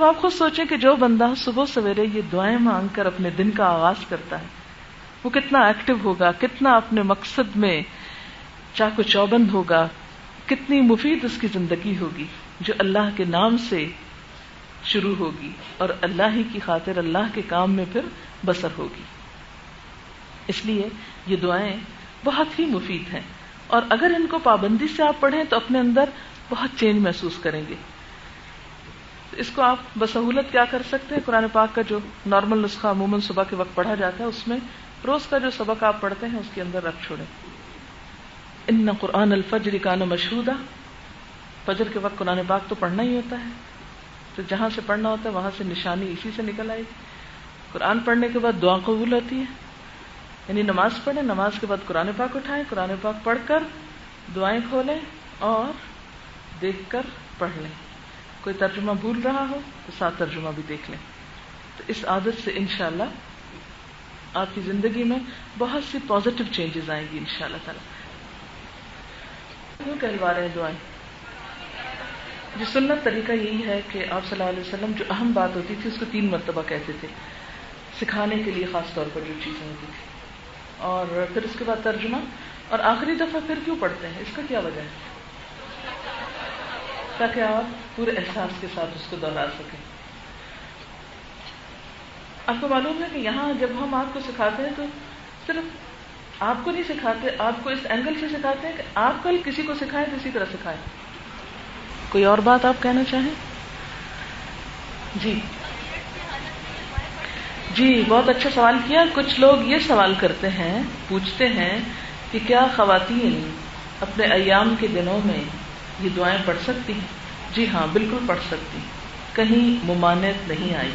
اب آپ خود سوچیں کہ جو بندہ صبح سویرے یہ دعائیں مانگ کر اپنے دن کا آغاز کرتا ہے وہ کتنا ایکٹیو ہوگا، کتنا اپنے مقصد میں چاق و چوبند ہوگا، کتنی مفید اس کی زندگی ہوگی جو اللہ کے نام سے شروع ہوگی اور اللہ ہی کی خاطر اللہ کے کام میں پھر بسر ہوگی. اس لیے یہ دعائیں بہت ہی مفید ہیں، اور اگر ان کو پابندی سے آپ پڑھیں تو اپنے اندر بہت چینج محسوس کریں گے. اس کو آپ بسہولت کیا کر سکتے ہیں، قرآن پاک کا جو نارمل نسخہ عموماً صبح کے وقت پڑھا جاتا ہے اس میں روز کا جو سبق آپ پڑھتے ہیں اس کے اندر رکھ چھوڑیں. ان قرآن الفجر کان مشہودا، فجر کے وقت قرآن پاک تو پڑھنا ہی ہوتا ہے، تو جہاں سے پڑھنا ہوتا ہے وہاں سے نشانی اسی سے نکل آئے گی. قرآن پڑھنے کے بعد دعا قبول ہوتی ہے، یعنی نماز پڑھیں، نماز کے بعد قرآن پاک اٹھائیں، قرآن پاک پڑھ کر دعائیں کھولیں اور دیکھ کر پڑھ لیں. کوئی ترجمہ بھول رہا ہو تو ساتھ ترجمہ بھی دیکھ لیں. تو اس عادت سے انشاءاللہ آپ کی زندگی میں بہت سی پازیٹیو چینجز آئیں گی انشاءاللہ تعالی. کیوں کہلوا رہے ہیں دعائیں؟ جو سنت طریقہ یہی ہے کہ آپ صلی اللہ علیہ وسلم جو اہم بات ہوتی تھی اس کو 3 مرتبہ کہتے تھے، سکھانے کے لیے خاص طور پر جو چیزیں ہوتی تھی، اور پھر اس کے بعد ترجمہ، اور آخری دفعہ پھر کیوں پڑھتے ہیں، اس کا کیا وجہ ہے؟ تاکہ آپ پورے احساس کے ساتھ اس کو دہرا سکیں. آپ کو معلوم ہے کہ یہاں جب ہم آپ کو سکھاتے ہیں تو صرف آپ کو نہیں سکھاتے، آپ کو اس اینگل سے سکھاتے ہیں کہ آپ کل کسی کو سکھائیں تو اسی طرح سکھائیں. کوئی اور بات آپ کہنا چاہیں؟ جی بہت اچھا سوال کیا. کچھ لوگ یہ سوال کرتے ہیں، پوچھتے ہیں کہ کیا خواتین اپنے ایام کے دنوں میں یہ دعائیں پڑھ سکتی ہیں؟ جی ہاں، بالکل پڑھ سکتی، کہیں ممانعت نہیں آئی.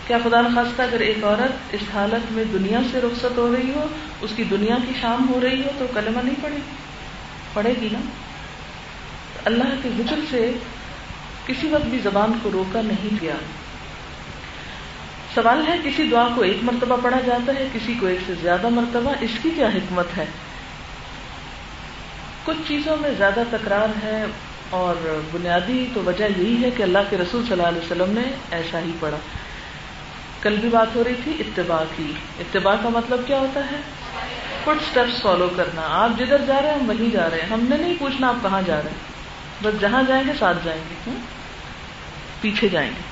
کیا خدا نخواستہ اگر ایک عورت اس حالت میں دنیا سے رخصت ہو رہی ہو، اس کی دنیا کی شام ہو رہی ہو، تو کلمہ نہیں پڑھے گی؟ پڑھے گی نا. اللہ کے ذکر سے کسی وقت بھی زبان کو روکا نہیں گیا. سوال ہے کسی دعا کو 1 مرتبہ پڑھا جاتا ہے، کسی کو 1 سے زیادہ مرتبہ، اس کی کیا حکمت ہے؟ کچھ چیزوں میں زیادہ تکرار ہے، اور بنیادی تو وجہ یہی ہے کہ اللہ کے رسول صلی اللہ علیہ وسلم نے ایسا ہی پڑھا. کل بھی بات ہو رہی تھی اتباع کی. اتباع کا مطلب کیا ہوتا ہے؟ فٹ سٹیپس فالو کرنا. آپ جدھر جا رہے ہیں ہم وہیں جا رہے ہیں، ہم نے نہیں پوچھنا آپ کہاں جا رہے ہیں، بس جہاں جائیں گے ساتھ جائیں گے، پیچھے جائیں گے.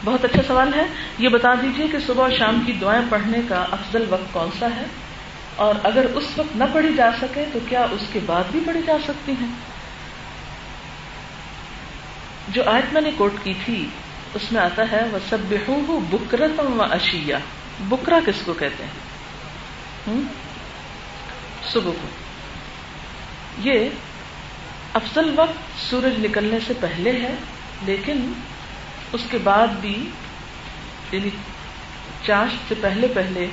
بہت اچھا سوال ہے. یہ بتا دیجئے کہ صبح اور شام کی دعائیں پڑھنے کا افضل وقت کون سا ہے، اور اگر اس وقت نہ پڑھی جا سکے تو کیا اس کے بعد بھی پڑھی جا سکتی ہیں؟ جو آیت میں نے کوٹ کی تھی اس میں آتا ہے وَسَبِّحُوهُ بُكْرَةً وَعَشِيًّا. بکرا کس کو کہتے ہیں؟ صبح کو. یہ افضل وقت سورج نکلنے سے پہلے ہے، لیکن اس کے بعد بھی، یعنی چاشت سے پہلے پہلے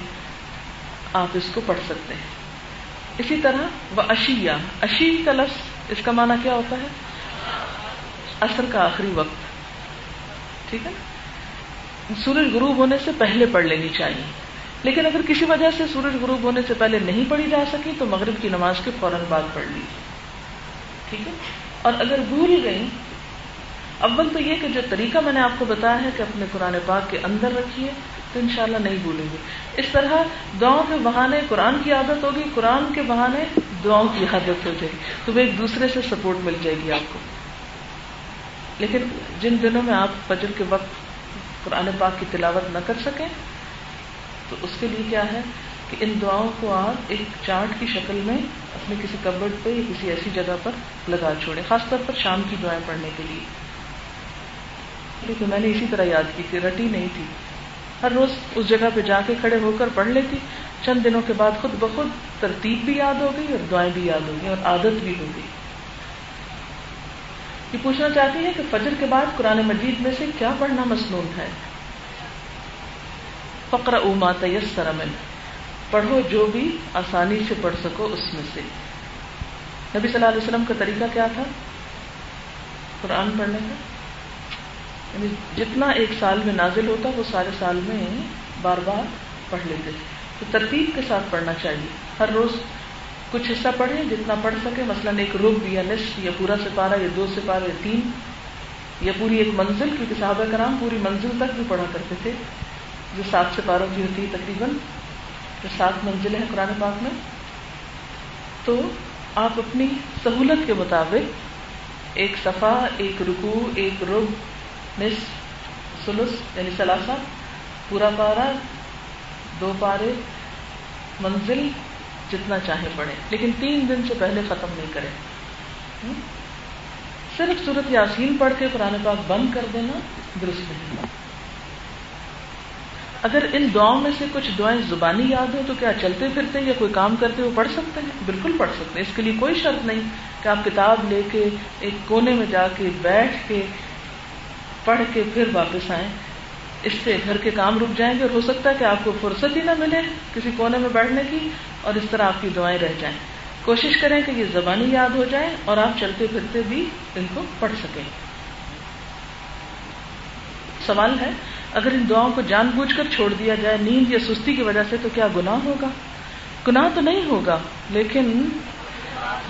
آپ اس کو پڑھ سکتے ہیں. اسی طرح وَعَشِيًّا، عشی کا لفظ اس کا معنی کیا ہوتا ہے؟ عصر کا آخری وقت. ٹھیک ہے، سورج غروب ہونے سے پہلے پڑھ لینی چاہیے. لیکن اگر کسی وجہ سے سورج غروب ہونے سے پہلے نہیں پڑھی جا سکی تو مغرب کی نماز کے فوراً بعد پڑھ لیجیے. ٹھیک ہے. اور اگر بھول گئی، اول تو یہ کہ جو طریقہ میں نے آپ کو بتایا ہے کہ اپنے قرآن پاک کے اندر رکھیے تو انشاءاللہ نہیں بھولیں گے. اس طرح دعاؤں کے بہانے قرآن کی عادت ہوگی، قرآن کے بہانے دعاؤں کی عادت ہو جائے گی، تو وہ ایک دوسرے سے سپورٹ مل جائے گی آپ کو. لیکن جن دنوں میں آپ فجر کے وقت قرآن پاک کی تلاوت نہ کر سکیں تو اس کے لیے کیا ہے کہ ان دعاؤں کو آپ ایک چارٹ کی شکل میں اپنے کسی کبرڈ پہ یا کسی ایسی جگہ پر لگا چھوڑیں، خاص طور پر شام کی دعائیں پڑھنے کے لیے. لیکن میں نے اسی طرح یاد کی تھی، رٹی نہیں تھی. ہر روز اس جگہ پہ جا کے کھڑے ہو کر پڑھ لیتی. چند دنوں کے بعد خود بخود ترتیب بھی یاد ہو گئی اور دعائیں بھی یاد ہو گئی اور عادت بھی ہو گئی. یہ پوچھنا چاہتی ہے کہ فجر کے بعد قرآن مجید میں سے کیا پڑھنا مسنون ہے؟ فَاقْرَؤُوا مَا تَيَسَّرَ مِنْهُ، پڑھو جو بھی آسانی سے پڑھ سکو اس میں سے. نبی صلی اللہ علیہ وسلم کا طریقہ کیا تھا قرآن پڑھنے کا؟ یعنی جتنا ایک سال میں نازل ہوتا وہ سارے سال میں بار بار پڑھ لیتے. تو ترتیب کے ساتھ پڑھنا چاہیے. ہر روز کچھ حصہ پڑھیں جتنا پڑھ سکے، مثلا ایک ربع یا نصف یا پورا سپارہ یا 2 سپارے یا 3. یا پوری ایک منزل، کیونکہ صحابہ کرام پوری منزل تک بھی پڑھا کرتے تھے، جو 7 سپاروں کی ہوتی ہے تقریباً، جو 7 منزلیں ہیں قرآن پاک میں. تو آپ اپنی سہولت کے مطابق ایک صفحہ، ایک رکوع، ایک ربع، نصف، ثلث یعنی ثلاثہ، پورا پارہ، 2 پارے، منزل، جتنا چاہے پڑھیں، لیکن 3 دن سے پہلے ختم نہیں کریں. صرف سورۃ یاسین پڑھ کے قرآن پاک بند کر دینا درست نہیں. اگر ان دعاؤں میں سے کچھ دعائیں زبانی یاد ہو تو کیا چلتے پھرتے یا کوئی کام کرتے ہوئے پڑھ سکتے ہیں؟ بالکل پڑھ سکتے ہیں. اس کے لیے کوئی شرط نہیں کہ آپ کتاب لے کے ایک کونے میں جا کے بیٹھ کے پڑھ کے پھر واپس آئیں. اس سے گھر کے کام رک جائیں گے اور ہو سکتا ہے کہ آپ کو فرصت ہی نہ ملے کسی کونے میں بیٹھنے کی، اور اس طرح آپ کی دعائیں رہ جائیں. کوشش کریں کہ یہ زبانی یاد ہو جائیں اور آپ چلتے پھرتے بھی ان کو پڑھ سکیں. سوال ہے، اگر ان دعاؤں کو جان بوجھ کر چھوڑ دیا جائے نیند یا سستی کی وجہ سے تو کیا گناہ ہوگا؟ گناہ تو نہیں ہوگا، لیکن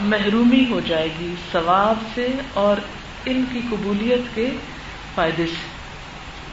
محرومی ہو جائے گی ثواب سے اور ان کی قبولیت کے فائدے سے.